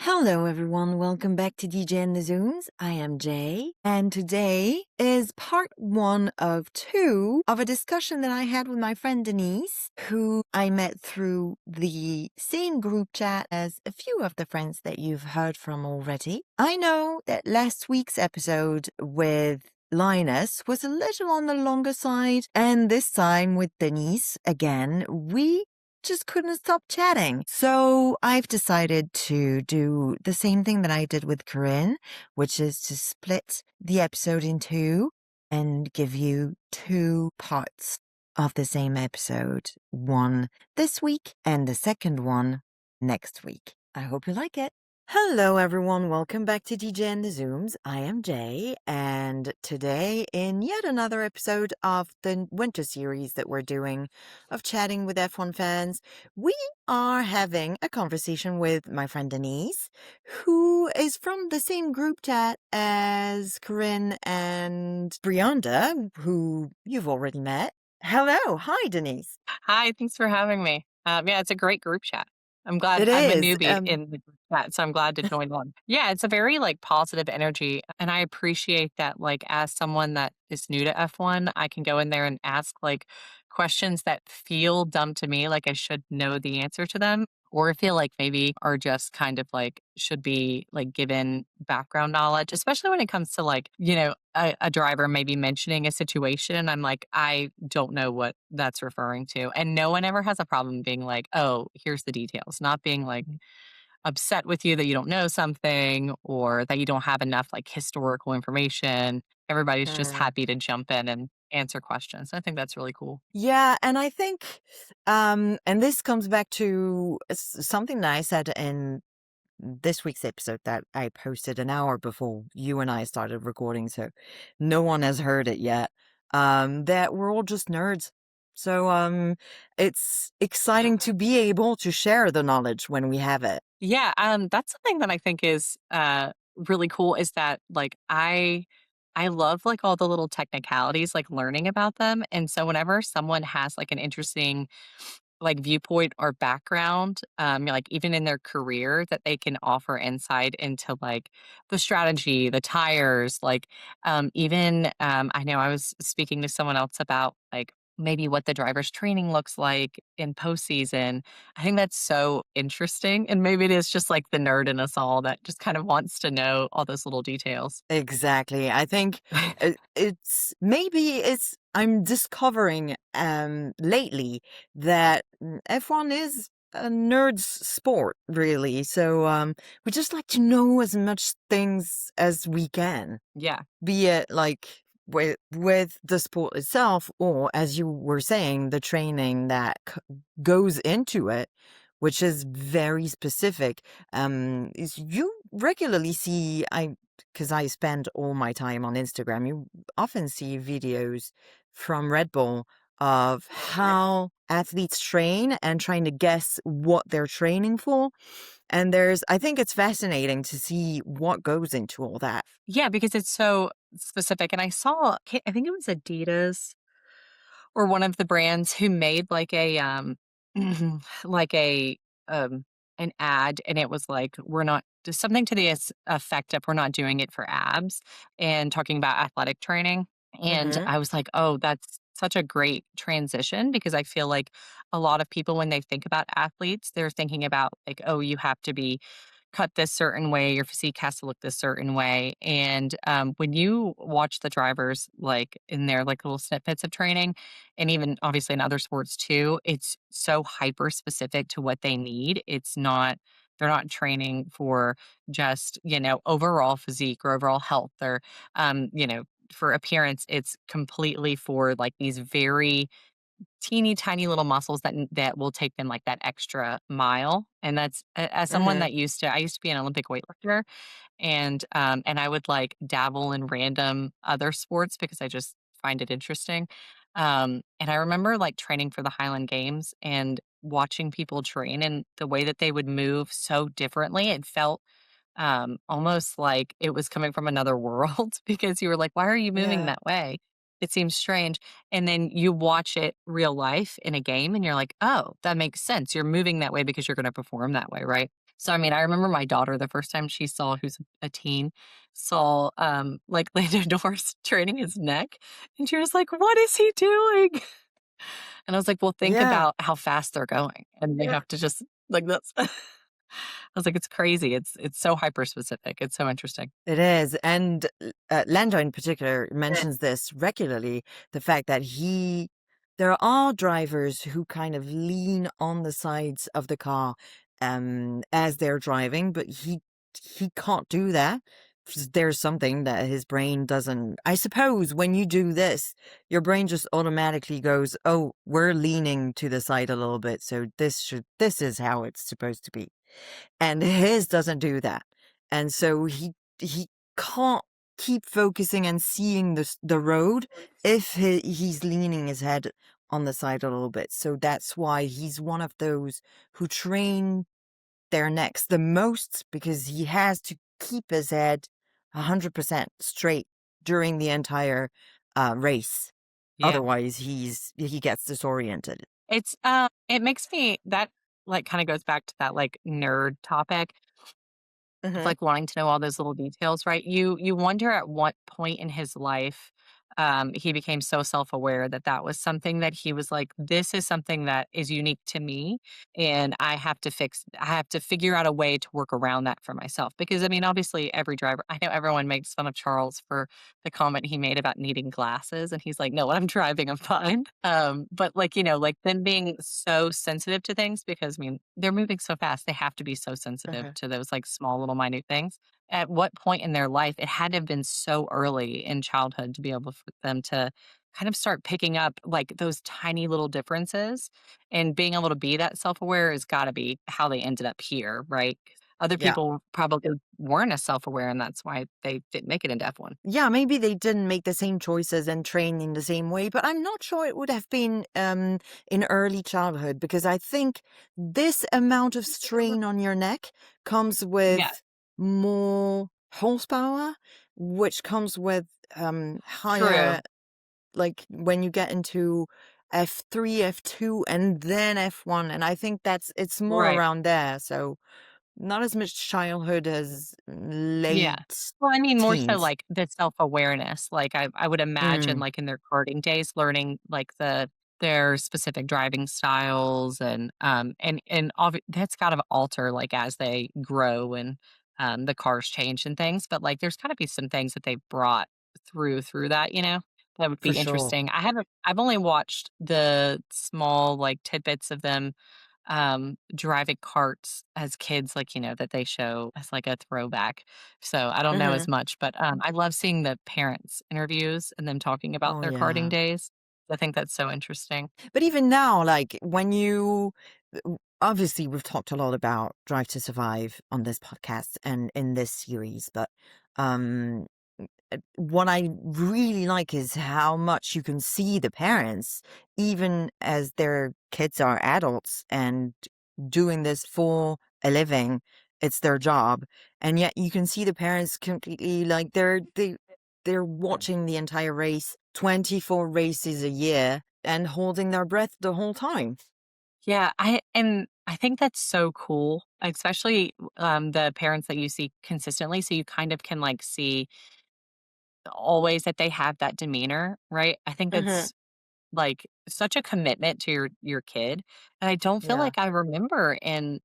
Hello, everyone. Welcome back to DJ and the Zooms. I am Jay, and today is part one of two of a discussion that I had with my friend Denise, who I met through the same group chat as a few of the friends that you've heard from already. I know that last week's episode with Linus was a little on the longer side, and this time with Denise, again, we just couldn't stop chatting. So I've decided to do the same thing that I did with Corinne, which is to split the episode in two and give you two parts of the same episode. One this week and the second one next week. I hope you like it. Hello, everyone. Welcome back to DJ and the Zooms. I am Jay, and today, in yet another episode of the winter series that we're doing of chatting with F1 fans, we are having a conversation with my friend Denise, who is from the same group chat as Corinne and Brianda, who you've already met. Hello. Hi, Denise. Hi, thanks for having me. Yeah, it's a great group chat. I'm glad It I'm a is. newbie in the group chat, so I'm glad to join on. Yeah, it's a very like positive energy, and I appreciate that. Like as someone that is new to F1, I can go in there and ask like questions that feel dumb to me, like I should know the answer to them, or feel like maybe are just kind of like should be like given background knowledge, especially when it comes to like a driver maybe mentioning a situation and I'm like, I don't know what that's referring to. And no one ever has a problem being like, oh, here's the details, not being like upset with you that you don't know something or that you don't have enough like historical information. Everybody's just happy to jump in and answer questions. I think that's really cool. Yeah, and I think, and this comes back to something that I said in this week's episode that I posted an hour before you and I started recording, so no one has heard it yet. That we're all just nerds. So, it's exciting to be able to share the knowledge when we have it. Yeah, that's something that I think is really cool is that like I love like all the little technicalities, like learning about them. And so whenever someone has like an interesting like viewpoint or background, like even in their career that they can offer insight into like the strategy, the tires, like even I know I was speaking to someone else about like maybe what the driver's training looks like in postseason. I think that's so interesting. And maybe it is just like the nerd in us all that just kind of wants to know all those little details. Exactly. I think I'm discovering lately that F1 is a nerd's sport, really. So we just like to know as much things as we can, Yeah. be it like with the sport itself, or as you were saying, the training that goes into it, which is very specific. Is you regularly see because I spend all my time on Instagram, you often see videos from Red Bull of how athletes train and trying to guess what they're training for. And I think it's fascinating to see what goes into all that. Yeah, because it's so specific. And I think it was Adidas or one of the brands who made like like a, um, an ad, and it was like, "We're not" just something to the effect of, "We're not doing it for abs," and talking about athletic training, and Hmm. I was like, "Oh, that's such a great transition," because I feel like a lot of people, when they think about athletes, they're thinking about like, "Oh, you have to be cut this certain way, your physique has to look this certain way." And when you watch the drivers like in their like little snippets of training, and even obviously in other sports too, it's so hyper specific to what they need. It's not they're not training for just overall physique or overall health or for appearance. It's completely for like these very teeny tiny little muscles that will take them like that extra mile. And that's as someone Hmm. that I used to be an Olympic weightlifter, and I would like dabble in random other sports because I just find it interesting. And I remember like training for the Highland Games and watching people train and the way that they would move so differently. It felt almost like it was coming from another world because you were like, why are you moving Yeah. that way? It seems strange. And then you watch it real life in a game and you're like, oh, that makes sense. You're moving that way because you're going to perform that way, right? So, I mean, I remember my daughter, the first time she saw who's a teen, saw, like, Lando Norris training his neck, and she was like, "What is he doing?" And I was like, "Well, think Yeah. about how fast they're going, and they have to just like, that's" I was like, "It's crazy. It's so hyper specific. It's so interesting." It is, and Lando in particular mentions this regularly. The fact that there are drivers who kind of lean on the sides of the car, as they're driving, but he can't do that. There's something that his brain doesn't. I suppose when you do this, your brain just automatically goes, "Oh, we're leaning to the side a little bit, so this is how it's supposed to be." And his doesn't do that. And so he can't keep focusing and seeing the road if he's leaning his head on the side a little bit. So that's why he's one of those who train their necks the most, because he has to keep his head 100% straight during the entire race. Yeah. Otherwise, he gets disoriented. It makes me that, like, kinda goes back to that, like, nerd topic of, Hmm. like, wanting to know all those little details, right? You wonder at what point in his life, he became so self-aware that that was something that he was like, "This is something that is unique to me, and I have to figure out a way to work around that for myself." Because, I mean, obviously, every driver I know everyone makes fun of Charles for the comment he made about needing glasses, and he's like, "No, when I'm driving, I'm fine." But, like, like, them being so sensitive to things because, I mean, they're moving so fast, they have to be so sensitive Hmm. to those, like, small little minute things. At what point in their life it had to have been so early in childhood to be able for them to kind of start picking up, like, those tiny little differences, and being able to be that self-aware has gotta be how they ended up here, right? Other Yeah. people probably weren't as self-aware, and that's why they didn't make it into F1. Yeah, maybe they didn't make the same choices and train in the same way, but I'm not sure it would have been in early childhood, because I think this amount of strain on your neck comes Yeah, with more horsepower, which comes with true. higher, like when you get into F3, F2, and then F1, and I think it's more Right. around there. So not as much childhood as Yeah. late Well, I mean, more so teens. like the self-awareness, like, I would imagine, Mm, like, in their karting days, learning, like, their specific driving styles and that's gotta alter, like, as they grow and, the cars change and things, but, like, there's gotta be some things that they brought through that, that would for be sure. interesting. I've only watched the small, like, tidbits of them driving carts as kids, like, that they show as like a throwback. So I don't know as Mhm. much, but I love seeing the parents' interviews and them talking about Oh, their karting yeah. days. I think that's so interesting. But even now, like, when you obviously, we've talked a lot about Drive to Survive on this podcast and in this series, but, um, what I really like is how much you can see the parents, even as their kids are adults and doing this for a living. It's their job, and yet you can see the parents completely, like, they're watching the entire race, 24 races a year, and holding their breath the whole time. Yeah, I think that's so cool, especially the parents that you see consistently. So you kind of can like see always that they have that demeanor, right? I think Mhm. that's like such a commitment to your kid. And I don't feel Yeah. like I remember in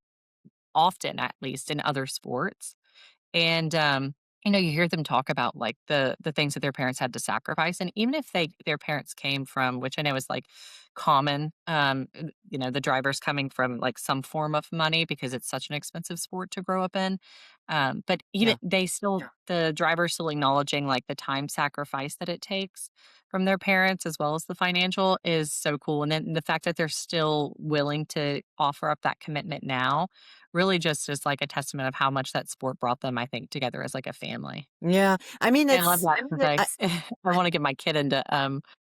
often, at least in other sports. And, you hear them talk about, like, the things that their parents had to sacrifice, and even if their parents came from which I know is, like, common, the drivers coming from, like, some form of money because it's such an expensive sport to grow up in, but even Yeah. they still the drivers still acknowledging, like, the time sacrifice that it takes from their parents as well as the financial is so cool, and then the fact that they're still willing to offer up that commitment now really just is like a testament of how much that sport brought them, I think, together as like a family. Yeah. I mean, I love it's that 'cause I I wanna get my kid into,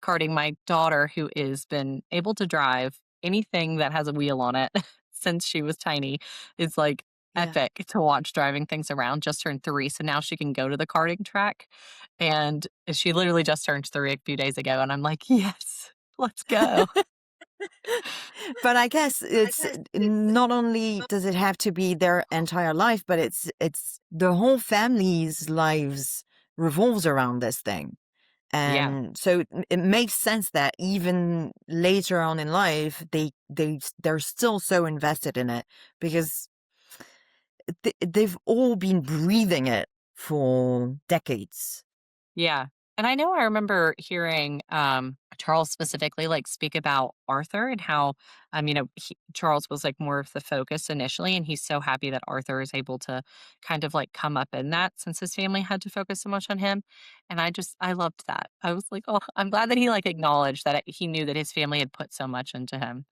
karting. My daughter, who is been able to drive anything that has a wheel on it since she was tiny, is, like, yeah. epic to watch driving things around, just turned 3, so now she can go to the karting track, and she literally just turned 3 a few days ago, and I'm like, "Yes, let's go." But I guess it's not only does it have to be their entire life, but it's the whole family's lives revolves around this thing. Yeah. And so it makes sense that even later on in life, they're still so invested in it because they've all been breathing it for decades. Yeah. And I know I remember hearing Charles specifically like speak about Arthur and how Charles was like more of the focus initially, and he's so happy that Arthur is able to kind of like come up in that since his family had to focus so much on him. And I loved that. I was like, oh, I'm glad that he like acknowledged that he knew that his family had put so much into him.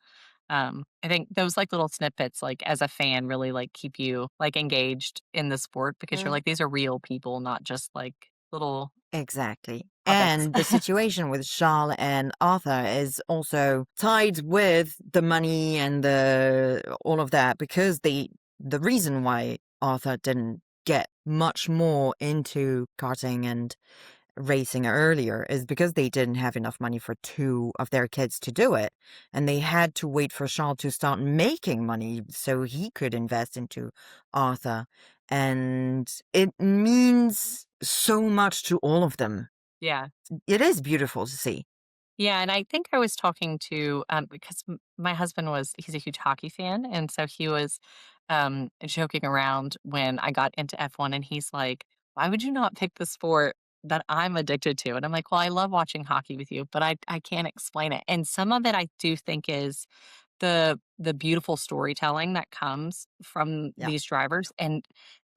I think those like little snippets, like as a fan, really like keep you like engaged in the sport because you're Mm. like, these are real people, not just like little Exactly. puppets. And the situation with Charles and Arthur is also tied with the money and the all of that because the reason why Arthur didn't get much more into karting and racing earlier is because they didn't have enough money for two of their kids to do it. And they had to wait for Charles to start making money so he could invest into Arthur. And it means so much to all of them. Yeah. It is beautiful to see. Yeah, and I think I was talking to because my husband he's a huge hockey fan, and so he was joking around when I got into F1, and he's like, "Why would you not pick the sport that I'm addicted to?" And I'm like, "Well, I love watching hockey with you, but I can't explain it." And some of it I do think is the beautiful storytelling that comes from Yeah. these drivers, and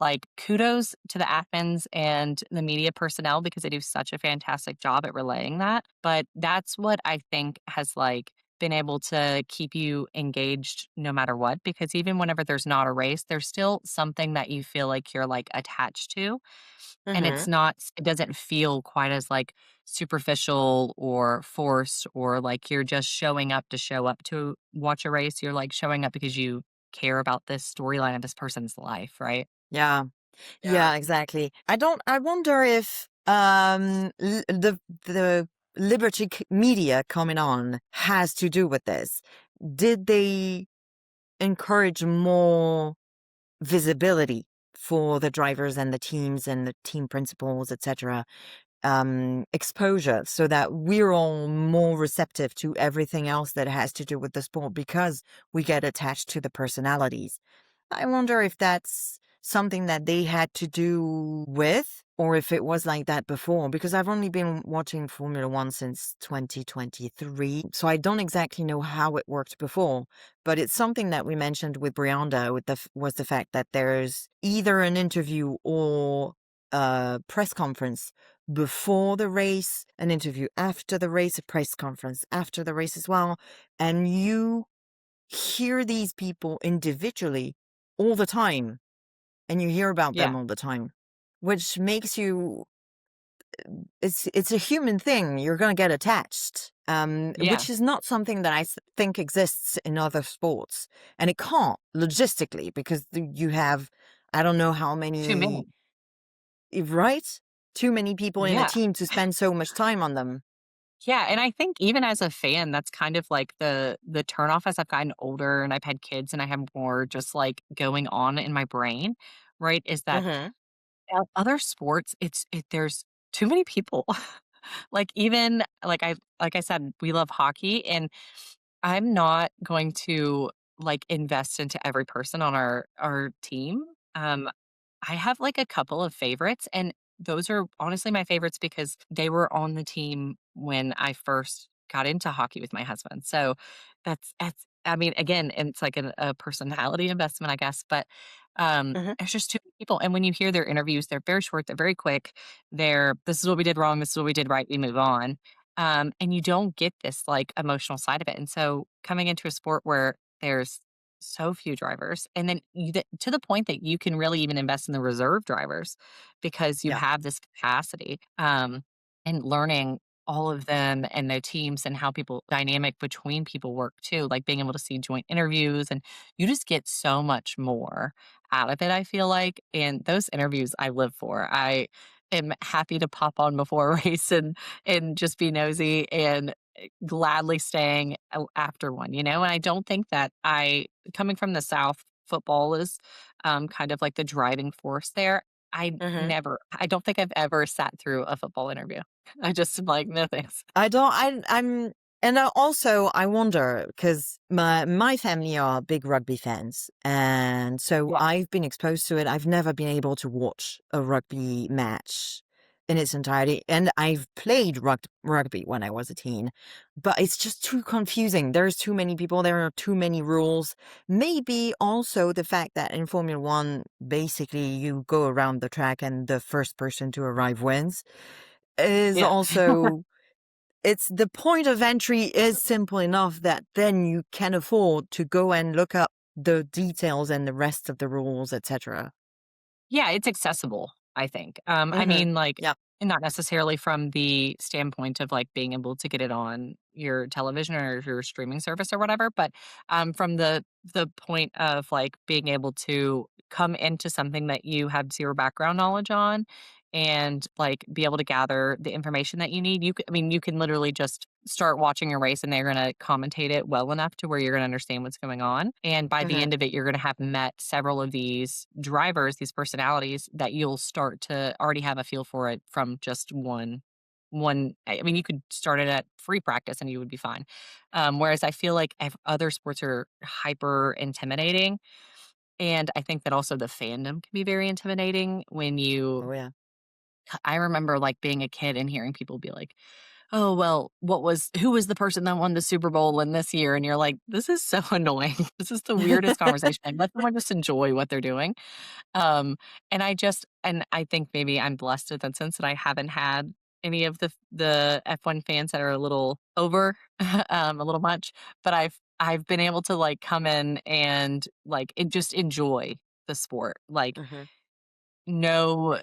like kudos to the admins and the media personnel because they do such a fantastic job at relaying that. But that's what I think has like been able to keep you engaged no matter what, because even whenever there's not a race, there's still something that you feel like you're like attached to, and Hmm. it doesn't feel quite as, like, superficial or forced or like you're just showing up to show up to watch a race. You're, like, showing up because you care about this storyline of this person's life, right? Yeah. Yeah. Yeah, exactly. I wonder if the Liberty media coming on has to do with this. Did they encourage more visibility for the drivers and the teams and the team principals, etc., exposure so that we're all more receptive to everything else that has to do with the sport because we get attached to the personalities. I wonder if that's something that they had to do with, or if it was like that before, because I've only been watching Formula One since 2023, so I don't exactly know how it worked before. But it's something that we mentioned with Brianda was the fact that there's either an interview or a press conference before the race, an interview after the race, a press conference after the race as well, and you hear these people individually all the time and you hear about them Yeah. all the time, which makes you it's a human thing. You're going to get attached, Yeah. which is not something that think exists in other sports, and it can't logistically because you have I don't know how Too many, many. right, too many people in a Yeah. team to spend so much time on them. Yeah, and I think even as a fan, that's kind of like the turnoff as I've gotten older and I've had kids and I have more just, like, going on in my brain, right, is that Hmm. other sports, there's too many people. Like, even like I said, we love hockey, and I'm not going to, like, invest into every person on our team. Um, I have, like, a couple of favorites, and those are honestly my favorites because they were on the team when I first got into hockey with my husband. So that's I mean, again, and it's like a personality investment, I guess, but, Hmm. there's just too many people, and when you hear their interviews, they're very short, they're very quick. "This is what we did wrong, this is what we did right, we move on." And you don't get this, like, emotional side of it, and so coming into a sport where there's so few drivers, and then to the point that you can really even invest in the reserve drivers because you Yeah. have this capacity, and learning all of them and their teams and how people dynamic between people work too, like being able to see joint interviews, and you just get so much more out of it, I feel like, and those interviews I live for. I am happy to pop on before a race and just be nosy and gladly staying after one, you know? And I don't think that coming from the South, football is kind of like the driving force there. Mhm. I don't think I've ever sat through a football interview. I just am like, no thanks. I don't. I'm. And also, I wonder because my family are big rugby fans, and so Yeah. I've been exposed to it. I've never been able to watch a rugby match in its entirety, and I've played rugby when I was a teen, but it's just too confusing. There's too many people. There are too many rules. Maybe also the fact that in Formula One, basically you go around the track and the first person to arrive wins is Yeah. also it's the point of entry is simple enough that then you can afford to go and look up the details and the rest of the rules, etc. Yeah, it's accessible, I think. I Mhm. mean, like, Yep. not necessarily from the standpoint of like being able to get it on your television or your streaming service or whatever, but from the point of like being able to come into something that you have zero background knowledge on and like be able to gather the information that you need. I mean, you can literally just start watching a race and they're going to commentate it well enough to where you're going to understand what's going on. And by the Mhm. end of it, you're going to have met several of these drivers, these personalities that you'll start to already have a feel for it from just one. I mean, you could start it at free practice and you would be fine. Whereas I feel like other sports are hyper intimidating. And I think that also the fandom can be very intimidating when you Oh yeah. I remember, like, being a kid and hearing people be like, "Oh, well, who was the person that won the Super Bowl in this year?" And you're like, "This is so annoying. This is the weirdest conversation. Let someone just enjoy what they're doing." Um, and I think maybe I'm blessed in that sense that I haven't had any of the F1 fans that are a little over, a little much, but I've been able to, like, come in and, like, just enjoy the sport. Like, Mhm. no,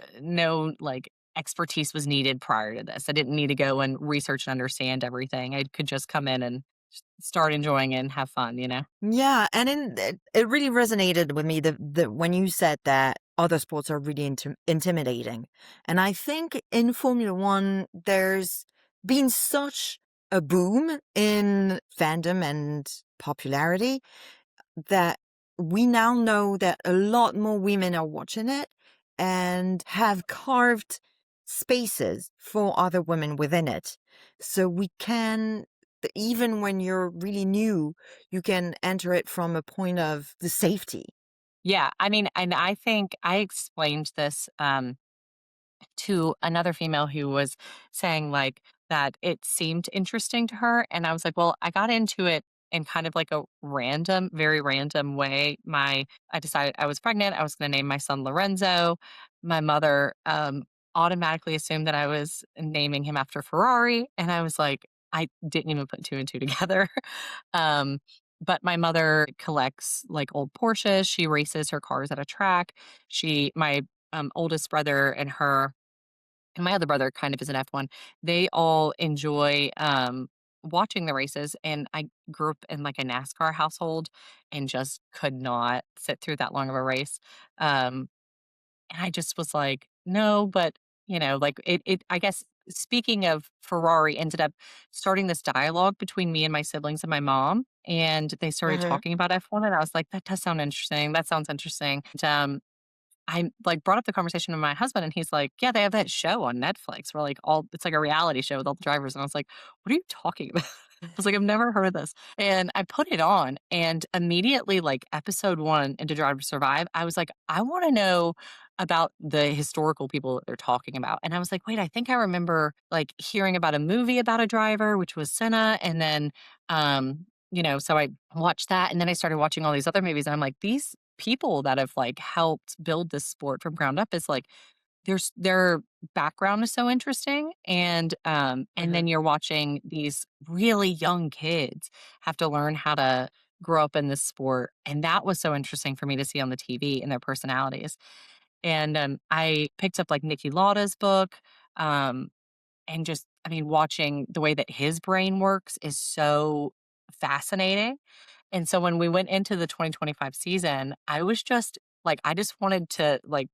like, expertise was needed prior to this. I didn't need to go and research and understand everything. I could just come in and start enjoying it and have fun, you know? Yeah, and it really resonated with me the when you said that other sports are really intimidating, and I think in Formula One there's been such a boom in fandom and popularity that we now know that a lot more women are watching it and have carved spaces for other women within it. So we can, even when you're really new, you can enter it from a point of the safety. Yeah, I mean, and I think I explained this, to another female who was saying like that it seemed interesting to her and I was like, "Well, I got into it in kind of like a random, very random way." My I decided I was pregnant, I was going to name my son Lorenzo. My mother automatically assumed that I was naming him after Ferrari and I was like, I didn't even put two and two together. um but my mother collects like old Porsches. She races her cars at a track. My oldest brother and my other brother kind of is an F1. They all enjoy watching the races. And I grew up in like a NASCAR household and just could not sit through that long of a race. Um, and I just was like, no, but like I guess speaking of Ferrari ended up starting this dialogue between me and my siblings and my mom. And they started Hmm. talking about F1. And I was like, that does sound interesting. That sounds interesting. And, I, like, brought up the conversation with my husband, and he's like, "Yeah, they have that show on Netflix where, like, all it's like a reality show with all the drivers." And I was like, "What are you talking about?" I was like, "I've never heard of this." And I put it on, and immediately, like, episode 1 into Drive to Survive, I was like, "I wanna know about the historical people that they're talking about." And I was like, "Wait, I think I remember, like, hearing about a movie about a driver, which was Senna." And then, so I watched that, and then I started watching all these other movies, and I'm like, "These people that have, like, helped build this sport from ground up is, like, their background is so interesting, and Hmm. then you're watching these really young kids have to learn how to grow up in this sport, and that was so interesting for me to see on the TV and their personalities. And, I picked up, like, Niki Lauda's book, um, and just I mean, watching the way that his brain works is so fascinating. And so when we went into the 2025 season, I was just like, I just wanted to like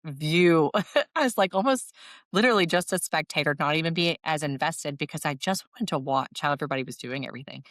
view. I was like almost literally just a spectator, not even be as invested because I just wanted to watch how everybody was doing everything.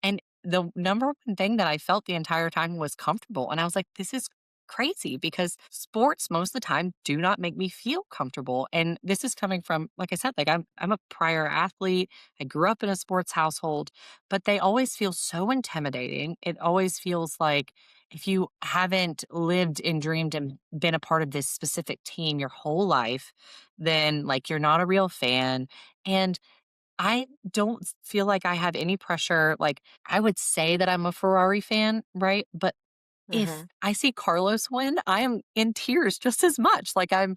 And the number one thing that I felt the entire time was comfortable. And I was like, this is crazy because sports most of the time do not make me feel comfortable. And this is coming from, like I said, like I'm a prior athlete. I grew up in a sports household, but they always feel so intimidating. It always feels like if you haven't lived and dreamed and been a part of this specific team your whole life, then like you're not a real fan. And I don't feel like I have any pressure. Like, I would say that I'm a Ferrari fan, right? But if Mhm. I see Carlos win, I am in tears just as much. Like I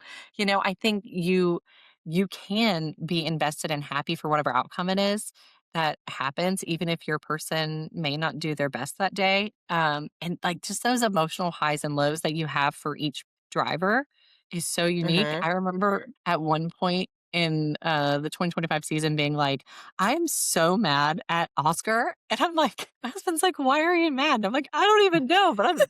think you can be invested and happy for whatever outcome it is that happens, even if your person may not do their best that day. And like just those emotional highs and lows that you have for each driver is so unique. Mhm. I remember at one point in the 2025 season being like, I am so mad at Oscar. And I'm like, my husband's like, why are you mad? I'm like, I don't even know, but I'm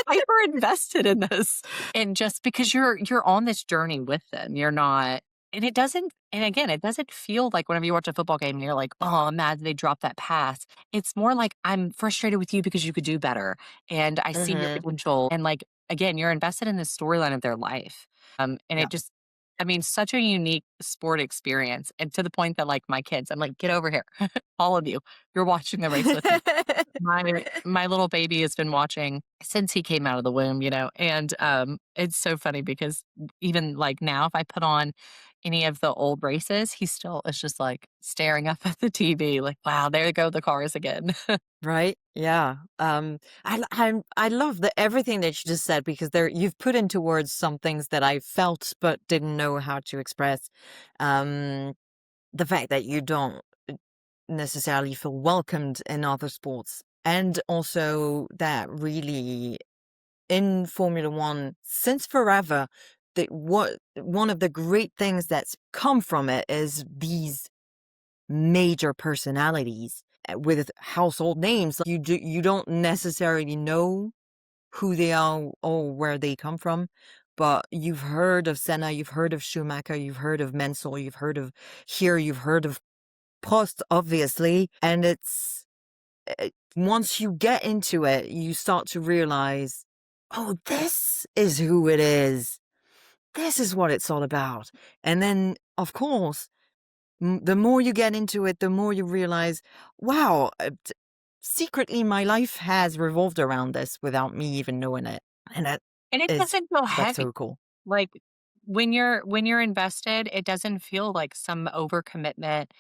hyper invested in this. And just because you're on this journey with them, you're not and it doesn't and again, it doesn't feel like whenever you watch a football game and you're like, oh, I'm mad they dropped that pass. It's more like I'm frustrated with you because you could do better. And I see your Mhm. potential. And like again, you're invested in the storyline of their life. And Yeah. it just I mean, such a unique sport experience, and to the point that, like, my kids, I'm like, "Get over here, all of you. You're watching the race with me." My little baby has been watching since he came out of the womb, and, it's so funny because even, like, now, if I put on any of the old races, he still is just, like, staring up at the TV like, "Wow, there go the cars again." Right? Yeah. I love the everything that you just said because there you've put into words some things that I felt but didn't know how to express. Um, the fact that you don't necessarily feel welcomed in other sports, and also that really in Formula One since forever, that what one of the great things that's come from it is these major personalities with household names. You don't necessarily know who they are or where they come from, but you've heard of Senna, you've heard of Schumacher, you've heard of Mansell, you've heard of Prost, obviously, and it's once you get into it, you start to realize, oh, this is who it is. This is what it's all about. And then, of course, the more you get into it, the more you realize, wow, secretly my life has revolved around this without me even knowing it. And And it is, doesn't feel that's heavy. so cool. Like, when you're invested, it doesn't feel like some overcommitment,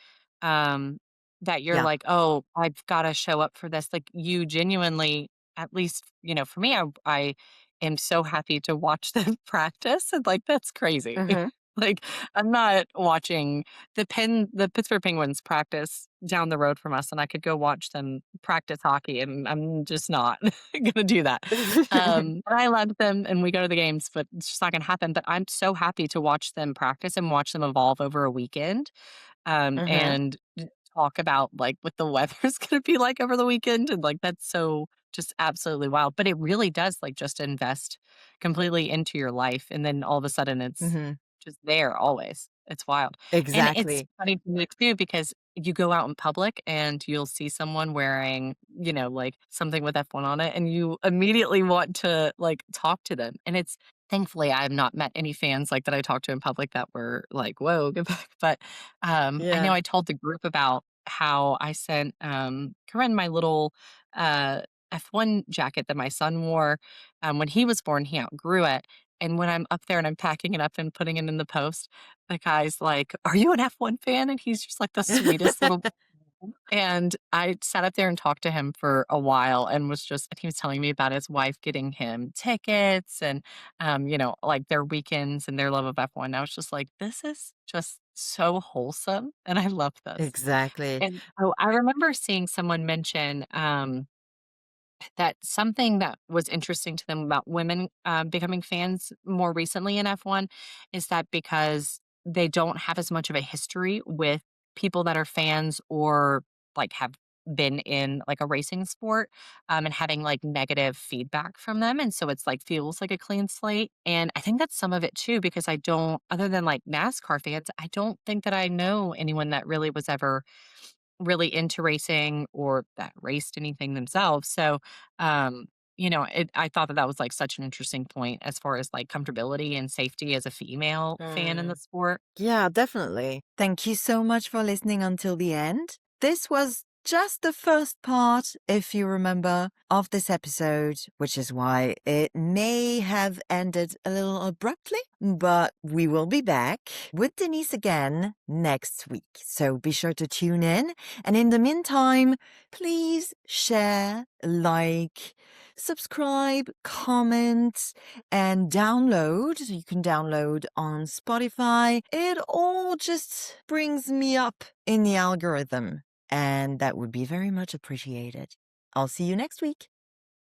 that you're Yeah. like, "Oh, I've gotta show up for this." Like, you genuinely at least, for me, I am so happy to watch them practice, and, like, that's crazy. Hmm. Like, I'm not watching the Pittsburgh Penguins practice down the road from us, and I could go watch them practice hockey, and I'm just not gonna do that. And I love them and we go to the games, but it's just not gonna happen. But I'm so happy to watch them practice and watch them evolve over a weekend, Hmm. and talk about, like, what the weather's gonna be like over the weekend, and, like, that's so just absolutely wild. But it really does, like, just invest completely into your life, and then all of a sudden it's Hmm. just there always. It's wild. And it's Exactly. funny to me too because you go out in public and you'll see someone wearing, like, something with F1 on it, and you immediately want to, like, talk to them. And it's thankfully, I have not met any fans, like, that I talked to in public that were like, "Whoa, get back." But, I know Yeah. I told the group about how I sent, Corinne my little, uh, F1 jacket that my son wore, when he was born. He outgrew it, and when I'm up there and I'm packing it up and putting it in the post, the guy's like, "Are you an F1 fan?" And he's just like the sweetest little and I sat up there and talked to him for a while and he was telling me about his wife getting him tickets and, like, their weekends and their love of F1. I was just like, "This is just so wholesome, and I love this." Exactly. And, oh, I remember seeing someone mention, that something that was interesting to them about women, becoming fans more recently in F1 is that because they don't have as much of a history with people that are fans or like have been in like a racing sport, and having like negative feedback from them. And so it's like feels like a clean slate. And I think that's some of it too, because I don't, other than like NASCAR fans, I don't think that I know anyone that really was ever really into racing or that raced anything themselves. So, um, I thought that that was like such an interesting point as far as like comfortability and safety as a female fan in the Mm. sport. Yeah, definitely. Thank you so much for listening until the end. This was just the first part, if you remember, of this episode, which is why it may have ended a little abruptly, but we will be back with Denise again next week. So be sure to tune in. And in the meantime, please share, like, subscribe, comment, and download. You can download on Spotify. It all just brings me up in the algorithm, and that would be very much appreciated. I'll see you next week.